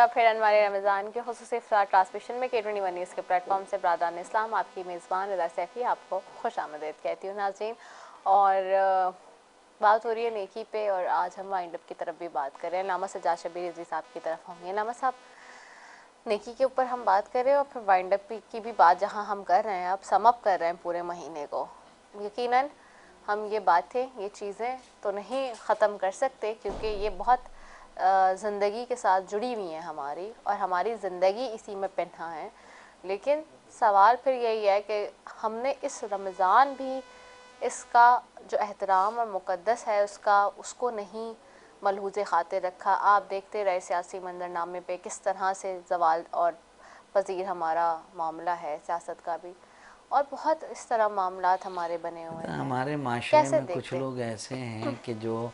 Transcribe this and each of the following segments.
बार फिर अनवार रमज़ान के खुसूसी इफ्तार ट्रांसमिशन में K21 न्यूज़ के प्लेटफॉर्म से बरादरान इस्लाम आपकी मेज़बान रज़ा सैफ़ी आपको खुश आमदीद कहती हूँ नाज़रीन। और बात हो रही है नेकी पे, और आज हम वाइंड अप की तरफ भी बात कर रहे हैं। नामा सजाद शबीर रज़ी साहब की तरफ होंगे। नामा साहब, नेकी के ऊपर हम बात कर रहे हैं और फिर वाइंड अप की भी बात जहाँ हम कर रहे हैं, अब सम अप कर रहे हैं पूरे महीने को। यकीनन हम ये बातें, ये चीज़ें तो नहीं ख़त्म कर सकते क्योंकि ये बहुत ज़िंदगी के साथ जुड़ी हुई हैं हमारी, और हमारी ज़िंदगी इसी में पिन्हा है। लेकिन सवाल फिर यही है कि हमने इस रमज़ान भी इसका जो एहतराम और मुक़द्दस है उसको नहीं मलहूज़ ख़ातिर रखा। आप देखते रहे सियासी मंजरनामे पे किस तरह से ज़वाल और पजीर हमारा मामला है, सियासत का भी, और बहुत इस तरह मामलात हमारे बने हुए हैं। हमारे माशरे कैसे में कुछ देखते? लोग ऐसे हैं कि जो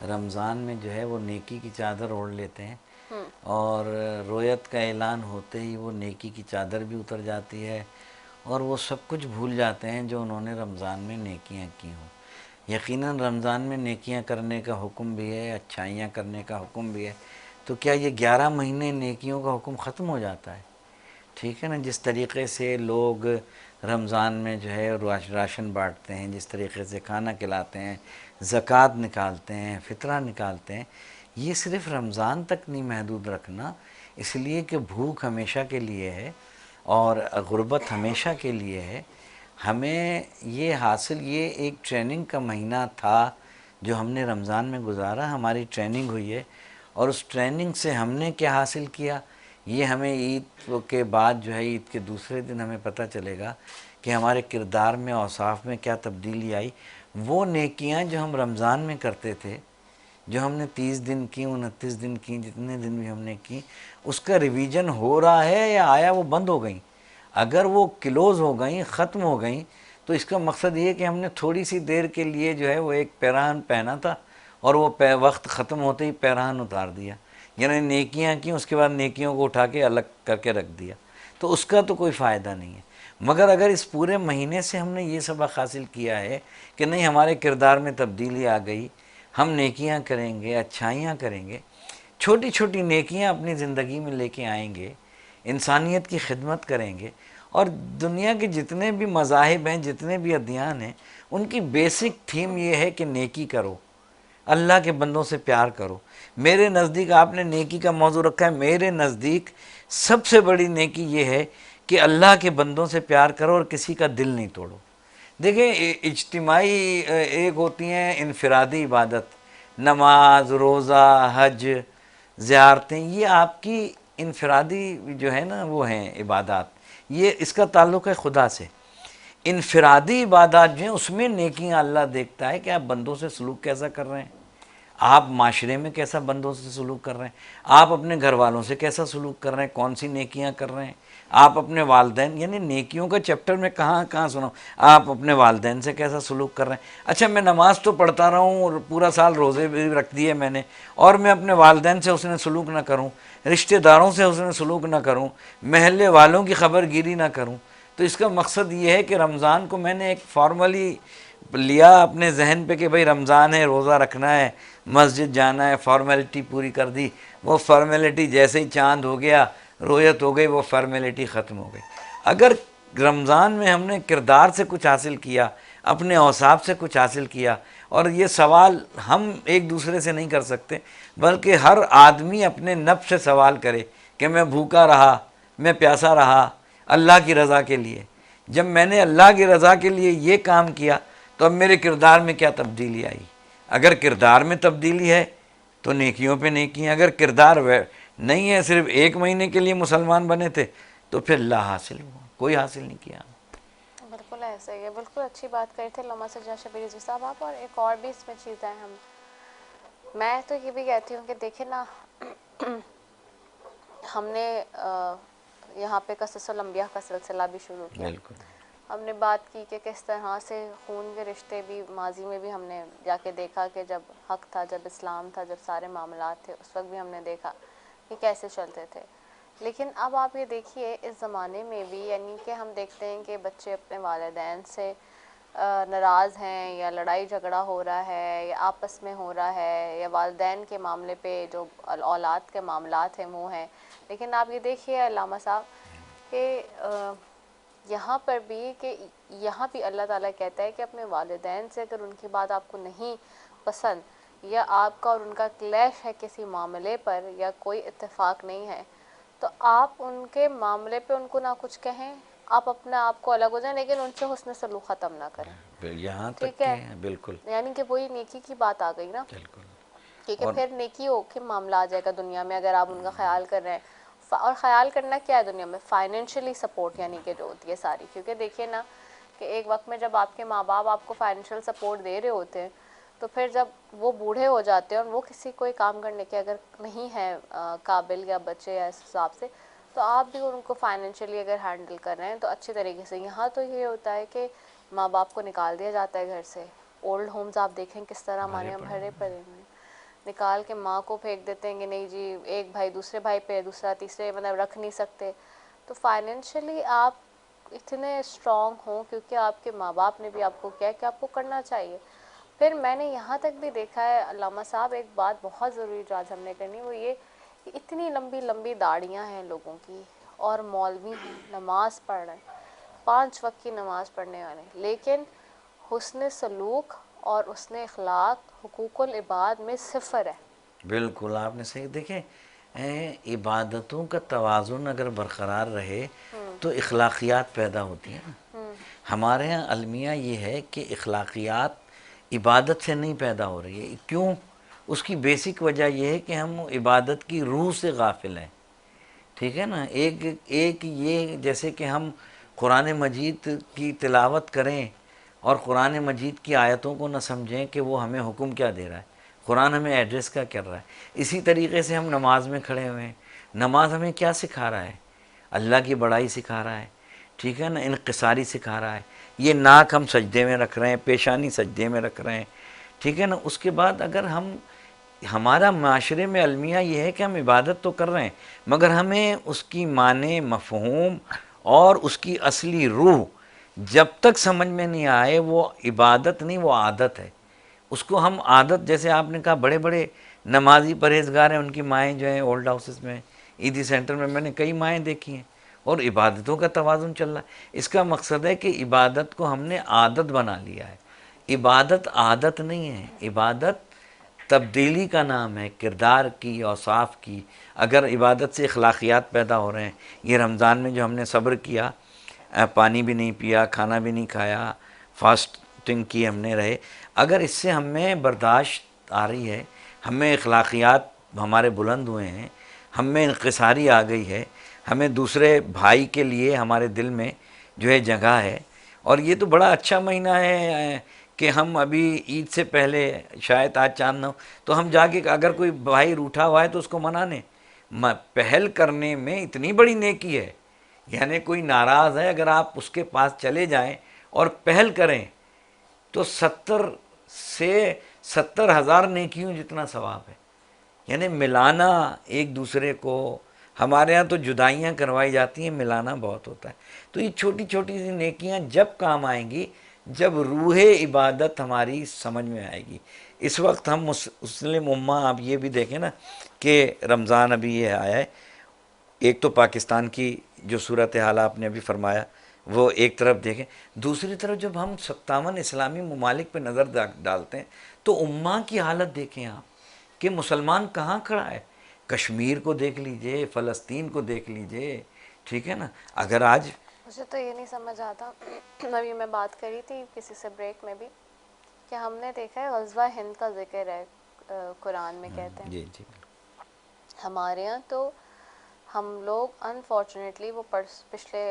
रमज़ान में जो है वो नेकी की चादर ओढ़ लेते हैं, और रोयत का ऐलान होते ही वो नेकी की चादर भी उतर जाती है और वो सब कुछ भूल जाते हैं जो उन्होंने रमज़ान में नेकियां की हों। यकीनन रमज़ान में नेकियां करने का हुक्म भी है, अच्छाइयाँ करने का हुक्म भी है। तो क्या ये 11 महीने नेकियों का हुक्म ख़त्म हो जाता है? ठीक है ना। जिस तरीक़े से लोग रमज़ान में जो है राशन बांटते हैं, जिस तरीके से खाना खिलाते हैं, ज़कात निकालते हैं, फ़ितरा निकालते हैं, ये सिर्फ़ रमज़ान तक नहीं महदूद रखना, इसलिए कि भूख हमेशा के लिए है और गुर्बत हमेशा के लिए है। हमें ये एक ट्रेनिंग का महीना था जो हमने रमज़ान में गुजारा, हमारी ट्रेनिंग हुई है, और उस ट्रेनिंग से हमने क्या हासिल किया ये हमें ईद के बाद जो है, ईद के दूसरे दिन हमें पता चलेगा कि हमारे किरदार में, औसाफ में क्या तब्दीली आई। वो नेकियां जो हम रमज़ान में करते थे, जो हमने 30 दिन की, 29 दिन की, जितने दिन भी हमने की, उसका रिवीजन हो रहा है या आया वो बंद हो गई। अगर वो क्लोज़ हो गई, ख़त्म हो गई, तो इसका मकसद ये है कि हमने थोड़ी सी देर के लिए जो है वो एक पैरान पहना था और वो वक्त ख़त्म होते ही पैरान उतार दिया, यानी नेकियां की, उसके बाद नेकियों को उठा के अलग करके रख दिया, तो उसका तो कोई फ़ायदा नहीं है। मगर अगर इस पूरे महीने से हमने ये सबक हासिल किया है कि नहीं, हमारे किरदार में तब्दीली आ गई, हम नेकियां करेंगे, अच्छाइयाँ करेंगे, छोटी छोटी नेकियां अपनी ज़िंदगी में लेके आएंगे, इंसानियत की खिदमत करेंगे, और दुनिया के जितने भी मज़ाहिब हैं, जितने भी अदियान हैं, उनकी बेसिक थीम ये है कि नेकी करो, अल्लाह के बंदों से प्यार करो। मेरे नज़दीक, आपने नेकी का मौजू रखा है, मेरे नज़दीक सबसे बड़ी नेकी ये है कि अल्लाह के बंदों से प्यार करो और किसी का दिल नहीं तोड़ो। देखें, इज्तिमाई एक होती हैं इनफरादी इबादत, नमाज, रोज़ा, हज, ज़ियारतें, ये आपकी इनफरादी जो है ना वो हैं इबादत, ये इसका ताल्लुक़ है खुदा से। इनफरादी इबादत जो हैं उसमें नेकियां अल्लाह देखता है कि आप बंदों से सलूक कैसा कर रहे हैं, आप माशरे में कैसा बंदों से सलूक कर रहे हैं, आप अपने घर वालों से कैसा सलूक कर रहे हैं, कौन सी नेकियां कर रहे हैं, आप अपने वालदैन, यानी नेकियों का चैप्टर में कहाँ कहाँ सुनाऊँ, आप अपने वालदैन से कैसा सलूक कर रहे हैं। अच्छा, मैं नमाज़ तो पढ़ता रहा हूँ और पूरा साल रोज़े भी रख दिए मैंने, और मैं अपने वालदैन से उसने सलूक ना करूँ, रिश्तेदारों से उसने सलूक ना करूँ, महल्ले वालों की खबरगिरी ना करूँ, तो इसका मकसद ये है कि रमज़ान को मैंने एक फॉर्मली लिया अपने जहन पे कि भाई रमज़ान है, रोज़ा रखना है, मस्जिद जाना है, फॉर्मेलिटी पूरी कर दी। वो फॉर्मेलिटी जैसे ही चांद हो गया, रोयत हो गई, वो फॉर्मेलिटी ख़त्म हो गई। अगर रमज़ान में हमने किरदार से कुछ हासिल किया, अपने औसाफ से कुछ हासिल किया, और ये सवाल हम एक दूसरे से नहीं कर सकते, बल्कि हर आदमी अपने नफ्स से सवाल करे कि मैं भूखा रहा, मैं प्यासा रहा अल्लाह की रज़ा के लिए। जब मैंने अल्लाह की रज़ा के लिए ये काम किया तो अब मेरे किरदार में क्या तब्दीली आई। अगर किरदार में तब्दीली है तो नेकियों पे नेकी, अगर किरदार नहीं है, सिर्फ एक महीने के लिए मुसलमान बने थे, तो फिर ला हासिल हुआ, कोई हासिल नहीं किया। बिल्कुल ऐसा ही है। बिल्कुल अच्छी बात कही थे लम्हा सजा शबीर रज़ी साहब आप। और एक और भी इसमें चीज़ें हैं, मैं तो ये भी कहती हूँ कि देखें ना, हमने यहाँ पे क़ससुल अंबिया का सिलसिला भी शुरू किया। बिल्कुल। हमने बात की कि किस तरह से खून के रिश्ते भी माजी में भी हमने जाके देखा कि जब हक़ था, जब इस्लाम था, जब सारे मामलात थे, उस वक्त भी हमने देखा कि कैसे चलते थे। लेकिन अब आप ये देखिए इस ज़माने में भी, यानी कि हम देखते हैं कि बच्चे अपने वालिदैन से नाराज़ हैं या लड़ाई झगड़ा हो रहा है या आपस में हो रहा है या वालिदैन के मामले पे जो औलाद के मामलात हैं वो हैं। लेकिन आप ये देखिए अल्लामा साहब कि यहाँ पर भी कि यहाँ भी अल्लाह ताला कहता है कि अपने वालिदैन से अगर उनकी बात आपको नहीं पसंद या आपका और उनका क्लैश है किसी मामले पर या कोई इत्तेफाक नहीं है, तो आप उनके मामले पे उनको ना कुछ कहें, आप अपने आप को अलग हो जाएं, लेकिन उनसे हुस्न सलूक ख़त्म ना करें। यहाँ तक ठीक है, के बिल्कुल, यानी कि वही नेकी की बात आ गई ना, बिल्कुल। क्योंकि और फिर नेकी हो के मामला आ जाएगा दुनिया में अगर आप उनका ख्याल कर रहे हैं। और ख्याल करना क्या है दुनिया में, फाइनेंशियली सपोर्ट यानी कि जो होती है सारी। क्योंकि देखिए ना कि एक वक्त में जब आपके माँ बाप आपको फाइनेंशियल सपोर्ट दे रहे होते हैं, तो फिर जब वो बूढ़े हो जाते हैं और वो किसी कोई काम करने के अगर नहीं है काबिल या बच्चे या इस हिसाब से, तो आप भी उनको फाइनेंशियली अगर हैंडल कर रहे हैं तो अच्छी तरीके से। यहाँ तो ये होता है कि माँ बाप को निकाल दिया जाता है घर से। ओल्ड होम्स आप देखें किस तरह हमारे यहाँ भरे पड़े हैं, निकाल के माँ को फेंक देते हैं कि नहीं जी, एक भाई दूसरे भाई पे, दूसरा तीसरे, मतलब रख नहीं सकते। तो फाइनेंशियली आप इतने स्ट्रॉन्ग हों क्योंकि आपके माँ बाप ने भी आपको किया कि आपको करना चाहिए। फिर मैंने यहाँ तक भी देखा है अल्लामा साहब, एक बात बहुत ज़रूरी जो आज हमने करनी, वो ये कि इतनी लंबी लंबी दाढ़ियाँ हैं लोगों की और मौलवी हैं, नमाज़ पढ़ रहे हैं, 5 वक्त की नमाज़ पढ़ने वाले, लेकिन हुस्न सलूक और उसने अखलाक हुकूकुल इबाद में सिफर है। बिल्कुल आपने सही देखे, इबादतों का तवाज़ुन अगर बरकरार रहे तो इखलाकियात पैदा होती हैं ना। हमारे यहाँ अलमिया ये है कि इखलाकियात इबादत से नहीं पैदा हो रही है। क्यों? उसकी बेसिक वजह यह है कि हम इबादत की रूह से गाफिल हैं। ठीक है ना। एक एक ये जैसे कि हम कुरान मजीद की तिलावत करें और कुरान मजीद की आयतों को न समझें कि वो हमें हुक्म क्या दे रहा है, कुरान हमें एड्रेस क्या कर रहा है। इसी तरीके से हम नमाज में खड़े हुए हैं, नमाज हमें क्या सिखा रहा है, अल्लाह की बड़ाई सिखा रहा है। ठीक है ना, इनकिसारी सिखा रहा है। ये नाक हम सजदे में रख रहे हैं, पेशानी सजदे में रख रहे हैं। ठीक है ना। उसके बाद अगर हम, हमारा माशरे में अलमिया ये है कि हम इबादत तो कर रहे हैं, मगर हमें उसकी माने, मफ़हूम और उसकी असली रूह जब तक समझ में नहीं आए, वो इबादत नहीं, वो आदत है। उसको हम आदत, जैसे आपने कहा बड़े बड़े नमाजी परहेजगार हैं, उनकी माएँ जो हैं ओल्ड हाउसेस में, ईदी सेंटर में मैंने कई माएँ देखी हैं और इबादतों का तवाज़ुन चल रहा है। इसका मकसद है कि इबादत को हमने आदत बना लिया है। इबादत आदत नहीं है, इबादत तब्दीली का नाम है, किरदार की, औसाफ की। अगर इबादत से अखलाकियात पैदा हो रहे हैं, ये रमज़ान में जो हमने सब्र किया, पानी भी नहीं पिया, खाना भी नहीं खाया, फास्टिंग की हमने रहे, अगर इससे हमें बर्दाश्त आ रही है, हमें अखलाकियात हमारे बुलंद हुए हैं, हमें इनकिसारी आ गई है, हमें दूसरे भाई के लिए हमारे दिल में जो है जगह है। और ये तो बड़ा अच्छा महीना है कि हम अभी ईद से पहले, शायद आज चांद ना हो, तो हम जाके अगर कोई भाई रूठा हुआ है तो उसको मनाने, पहल करने में इतनी बड़ी नेकी है। यानी कोई नाराज़ है, अगर आप उसके पास चले जाएं और पहल करें तो 70 से 70 हज़ार नेकियों जितना सवाब है। यानी मिलाना एक दूसरे को, हमारे यहाँ तो जुदाइयाँ करवाई जाती हैं, मिलाना बहुत होता है। तो ये छोटी छोटी सी नेकियाँ जब काम आएंगी, जब रूह इबादत हमारी समझ में आएगी। इस वक्त हम मुस्लिम उम्मा, आप ये भी देखें ना कि रमज़ान अभी ये आया है, एक तो पाकिस्तान की जो सूरत हाल आपने अभी फरमाया वो एक तरफ देखें, दूसरी तरफ जब हम 57 इस्लामी ममालिक पर नज़र डालते हैं तो उम्मा की हालत देखें आप कि मुसलमान कहाँ खड़ा है। कश्मीर को देख लीजिए, फ़लस्तीन को देख लीजिए। ठीक है ना। अगर आज मुझे तो ये नहीं समझ आता, अभी मैं बात करी थी किसी से ब्रेक में भी, कि हमने देखा है गज़वा हिंद का जिक्र है कुरान में, कहते हैं। जी जी। हमारे यहाँ तो हम लोग अनफॉर्चुनेटली वो पिछले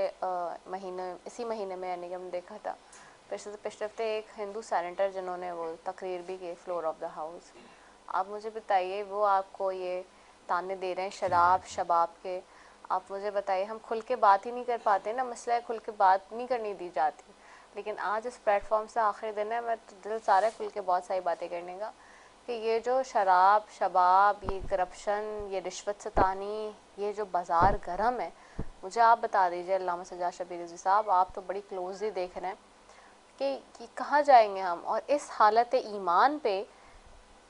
महीने, इसी महीने में यानी कि हमने देखा था, पिछले हफ्ते एक हिंदू सेनेटर जिन्होंने वो तकरीर भी की फ्लोर ऑफ द हाउस। आप मुझे बताइए, वो आपको ये ताने दे रहे हैं शराब शबाब के, आप मुझे बताइए, हम खुल के बात ही नहीं कर पाते ना, मसला है खुल के बात नहीं करनी दी जाती। लेकिन आज इस प्लेटफॉर्म से आखिरी दिन है, मैं तो दिल सारा खुल के बहुत सारी बातें करने का, कि ये जो शराब शबाब, ये करप्शन, ये रिश्वत सतानी, ये जो बाज़ार गर्म है, मुझे आप बता दीजिए अल्लामा सज्जाद शबीर रज़वी साहब, आप तो बड़ी क्लोजली देख रहे हैं कि कहाँ जाएंगे हम। और इस हालत ईमान पे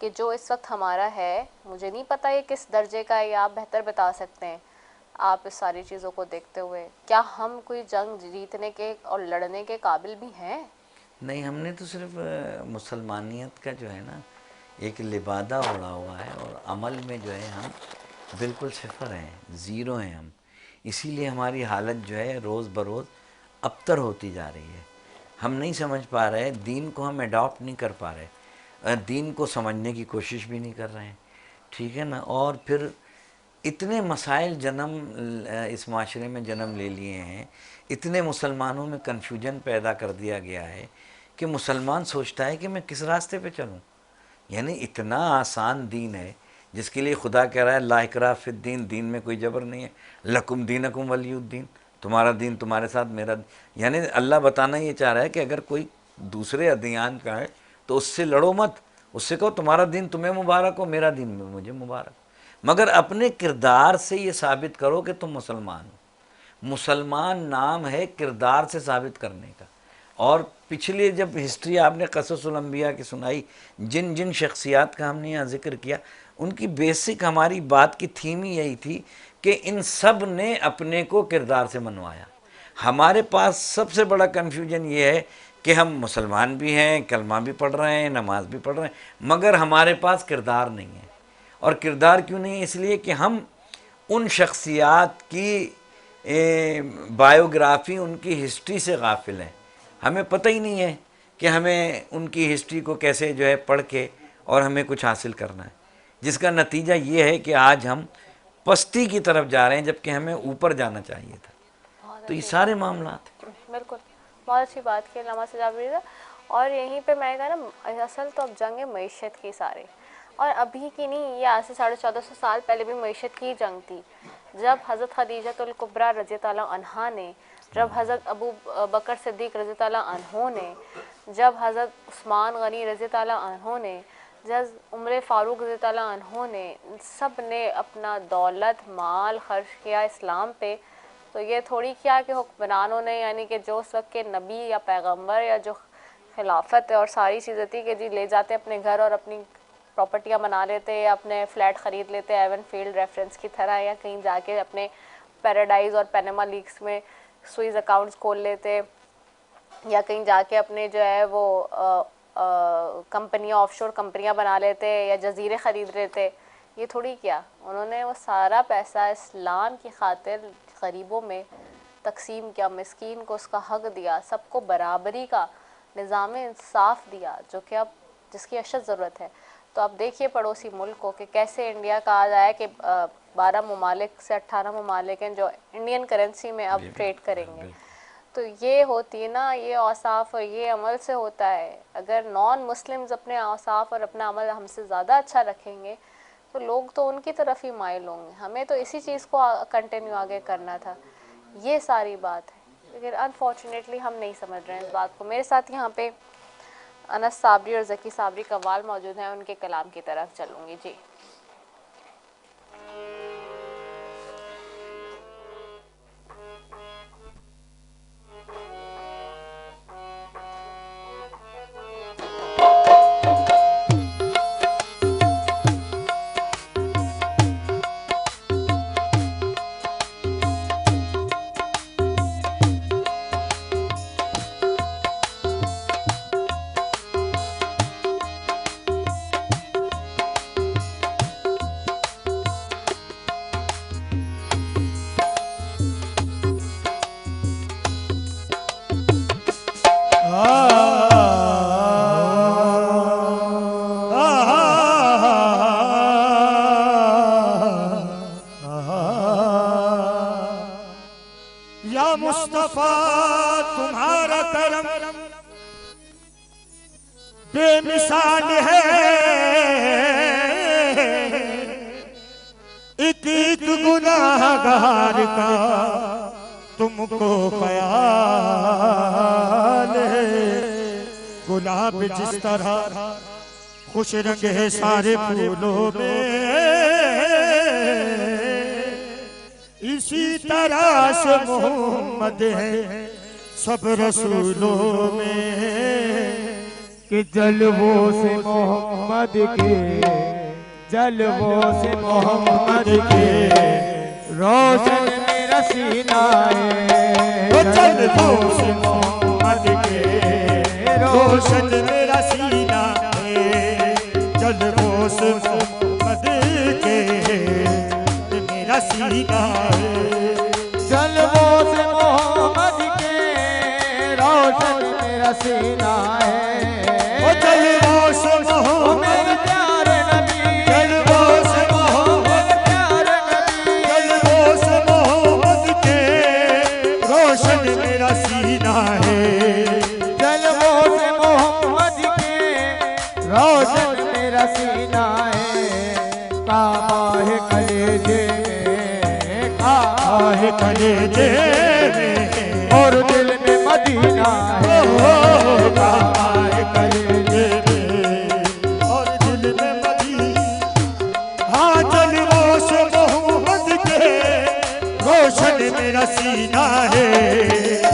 कि जो इस वक्त हमारा है, मुझे नहीं पता ये किस दर्जे का है, या आप बेहतर बता सकते हैं आप इस सारी चीज़ों को देखते हुए, क्या हम कोई जंग जीतने के और लड़ने के काबिल भी हैं? नहीं, हमने तो सिर्फ मुसलमानियत का जो है ना एक लिबादा ओढ़ा हुआ है, और अमल में जो है हम बिल्कुल सिफर हैं, ज़ीरो हैं हम। इसीलिए हमारी हालत जो है रोज़ बरोज़ अबतर होती जा रही है। हम नहीं समझ पा रहे, दीन को हम अडॉप्ट नहीं कर पा रहे, दीन को समझने की कोशिश भी नहीं कर रहे हैं, ठीक है ना। और फिर इतने मसाइल इस माशरे में जन्म ले लिए हैं, इतने मुसलमानों में कन्फ्यूजन पैदा कर दिया गया है कि मुसलमान सोचता है कि मैं किस रास्ते पे चलूँ। यानी इतना आसान दीन है जिसके लिए खुदा कह रहा है ला इकराह फिद्दीन, दीन में कोई जबर नहीं है, लकुम दीनकुम वलियुद्दीन, तुम्हारा दीन तुम्हारे साथ मेरा। यानी अल्लाह बताना ये चाह रहा है कि अगर कोई दूसरे अदियान का है तो उससे लड़ो मत, उससे कहो तुम्हारा दीन तुम्हें मुबारक हो, मेरा दीन मुझे मुबारक, मगर अपने किरदार से ये साबित करो कि तुम मुसलमान हो। मुसलमान नाम है किरदार से साबित करने का। और पिछले जब हिस्ट्री आपने क़ससुल अंबिया की सुनाई, जिन जिन शख्सियात का हमने यहाँ ज़िक्र किया, उनकी बेसिक हमारी बात की थीम ही यही थी कि इन सब ने अपने को किरदार से मनवाया। हमारे पास सबसे बड़ा कन्फ्यूजन ये है कि हम मुसलमान भी हैं, कलमा भी पढ़ रहे हैं, नमाज भी पढ़ रहे हैं, मगर हमारे पास किरदार नहीं है। और किरदार क्यों नहीं है? इसलिए कि हम उन शख्सियात की बायोग्राफ़ी, उनकी हिस्ट्री से गाफिल हैं। हमें पता ही नहीं है कि हमें उनकी हिस्ट्री को कैसे जो है पढ़ के और हमें कुछ हासिल करना है, जिसका नतीजा ये है कि आज हम पस्ती की तरफ जा रहे हैं जबकि हमें ऊपर जाना चाहिए था। तो ये सारे मामला हैं। बिल्कुल, बहुत अच्छी बात की अल्लामा सजाद मिर्ज़ा। और यहीं पे मैं कहा ना, असल तो अब जंग है मईशत की सारे, और अभी की नहीं, ये आज से 1450 साल पहले भी मईशत की जंग थी। जब हज़रत खदीजतुल कुबरा रज़ी ताला अन्हा ने, जब हज़रत अबू बकर सिद्दीक़ रज़ी ताला अन्हों ने, जब हज़रत उस्मान गनी रज़ी ताला अन्हों ने, जब उमर फ़ारूक रज़ी ताला अन्हों ने, सब ने अपना दौलत माल खर्च किया इस्लाम पे। तो ये थोड़ी किया कि हुक्मरानों ने, यानी कि जो उस वक्त के नबी या पैगम्बर या जो खिलाफत और सारी चीज़ें थी कि जी ले जाते अपने घर और अपनी प्रॉपर्टियां बना लेते, या अपने फ्लैट ख़रीद लेते एवन फील्ड रेफरेंस की तरह, या कहीं जाके अपने पैराडाइज और पैनामा लीक्स में स्विस अकाउंट्स खोल लेते, या कहीं जाके अपने जो है वो कंपनियां, ऑफशोर कंपनियां बना लेते, या जजीरे ख़रीद लेते। ये थोड़ी किया उन्होंने, वो सारा पैसा इस्लाम की खातिर गरीबों में तकसीम किया, मिस्कीन को उसका हक दिया, सबको बराबरी का निज़ाम इंसाफ दिया, जो कि अब जिसकी अशद ज़रूरत है। तो अब देखिए पड़ोसी मुल्क को कि कैसे इंडिया का आज आया कि 12 ममालिक से 18 ममालिक हैं जो इंडियन करेंसी में अब ट्रेड करेंगे। तो ये होती है ना, ये औसाफ और ये अमल से होता है। अगर नॉन मुस्लिम्स अपने औसाफ और अपना अमल हमसे ज़्यादा अच्छा रखेंगे तो लोग तो उनकी तरफ ही माइल होंगे। हमें तो इसी चीज़ को कंटिन्यू आगे करना था, ये सारी बात है। लेकिन अनफॉर्चुनेटली हम नहीं समझ रहे हैं इस बात को। मेरे साथ यहाँ पे अनस साबरी और ज़की साबरी कव्वाल मौजूद हैं, उनके कलाम की तरफ चलूँगी। जी मुस्तफा तुम्हारा करम बेमिसाल है, एक गुनाहगार का तुमको ख्याल है। गुलाब जिस तरह खुश रंग है सारे फूलों में, इसी तरह से मोहम्मद है सब रसूलों में कि जलवों से मोहम्मद के, जलवों से मोहम्मद के रोशन मेरा सीना है। जलवों से मोहम्मद के रोशन मेरा सीना है। जलवों से मोहम्मद के मेरा सीना है। जलवों से मोहम्मद के रोशन मेरा सीना है। ओ जलवों से मोहम्मद मेरे प्यारे नबी, जलवों से मोहम्मद प्यारे नबी, जलवों से मोहम्मद के रोशन मेरा सीना है। जलवों से मोहम्मद के रोशन मेरा सीना है। काबा है कलेजे में, काबा है कलेजे में और दिल में मदीना है। काबा है कलेजे में और दिल में मदीना। हाँ जलवों से मोहम्मद के रोशन मेरा सीना है।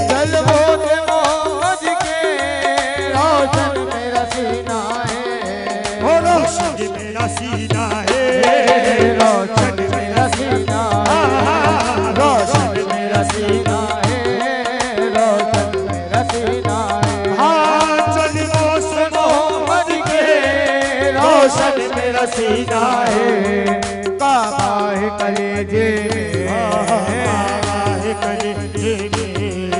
जलवों से मोहम्मद के रोशन मेरा सीना है। ओ रोशन मेरा सीना है। रोशन मेरा सीना है। रोशन मेरा सीना है। रोशन मेरा सीना है। हाँ जलवों से मोहम्मद के रोशन मेरा सीना है। काबा है कलेजे काबा है कलेजे में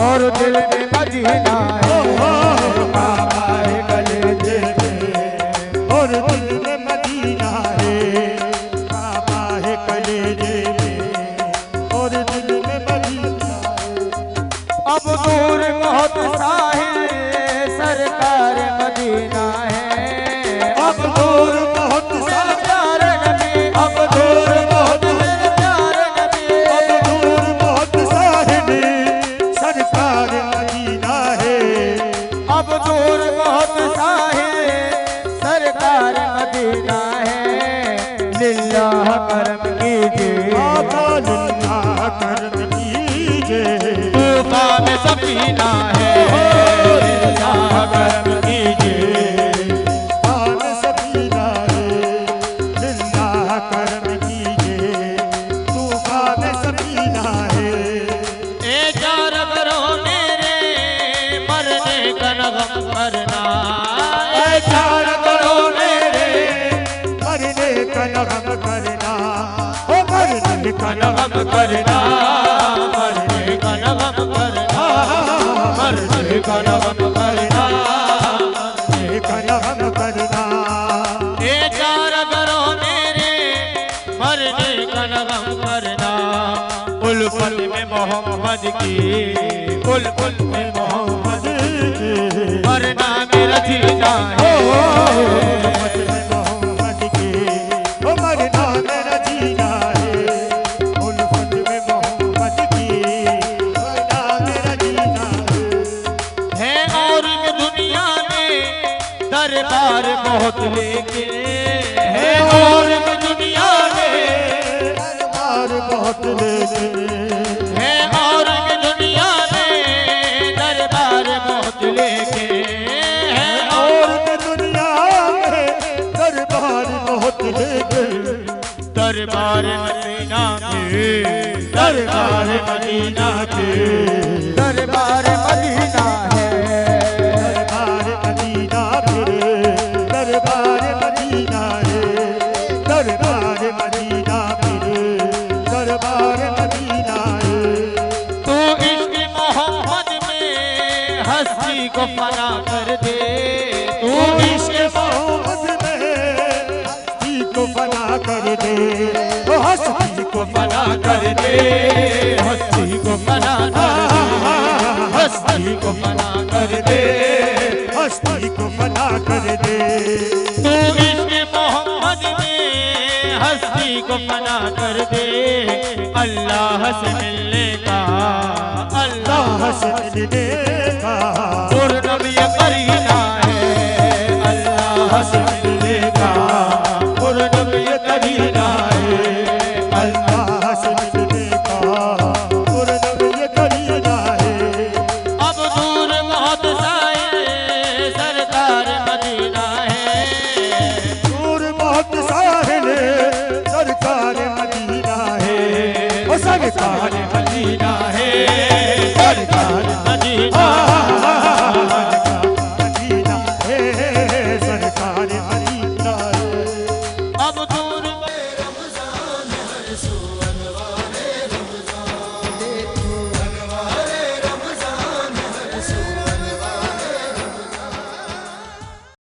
और दिल में मदीना है। काबा है कलेजे में और दिल में मदीना है। काबा है कलेजे में और दिल में मदीना है। अब दूर बहुत साहिल सरकार मदीना है। अब दूर बहुत सारा प्यारे नबी, अब दूर बहुत प्यारे नबी, अब दूर बहुत साहिल सरकार मदीना है। अब दूर बहुत साहिल सरकार मदीना है। लिल्लाह करम कीजिए, आका लिल्लाह करम कीजिए। तूफा में सफीना है। लिल्लाह करम कीजिए, आन सफीना है। लिल्लाह करम कीजिए। तूफान में सफीना है। ए चार करो मेरे मरने का नगम करना। ऐ चार करो मेरे मरने का नगम करना। ओ मरने का नगम करना। मरने का नगम करना। मरने का नगम करना। मरने का नगम करना। ए चार करो मेरे मरने का नगम करना। उल्फत में मोहम्मद की, उल्फत में मोहम्मद मरना मेरा जीना है। उल्फत में मोहम्मद के ओ मरना मेरा जीना है। उल्फत में मोहम्मद की मरना मेरा जीना है। है और भी दुनिया में दरबार बहुत लेके है। और भी दुनिया में दरबार बहुत लेके है। और भी दुनिया में दरबार बहुत लेके है। और भी दुनिया में दरबार बहुत लेके दरबार मदीना के, दरबार मदीना के दरबार मदीना है। दरबार मदीना फिरे दरबार मदीना है। दरबार मदीना फिरे दरबार मदीना है। तू इश्क मोहम्मद में हस्ती को फना कर दे। तू इश्क मोहम्मद में हस्ती को फना कर दे। ओ हस्ती को फना कर दे। हस्ती को फना कर दे। हस्ती को फना कर दे। हस्ती को फना कर दे। तू इश्क मोहम्मद में हस्ती को फना कर दे। अल्लाह से मिलने का, अल्लाह से मिलने का नबी करीना है। अल्लाह से मिलने का नबी करीना है। अल्लाह से मिलने का नबी करीना है। हा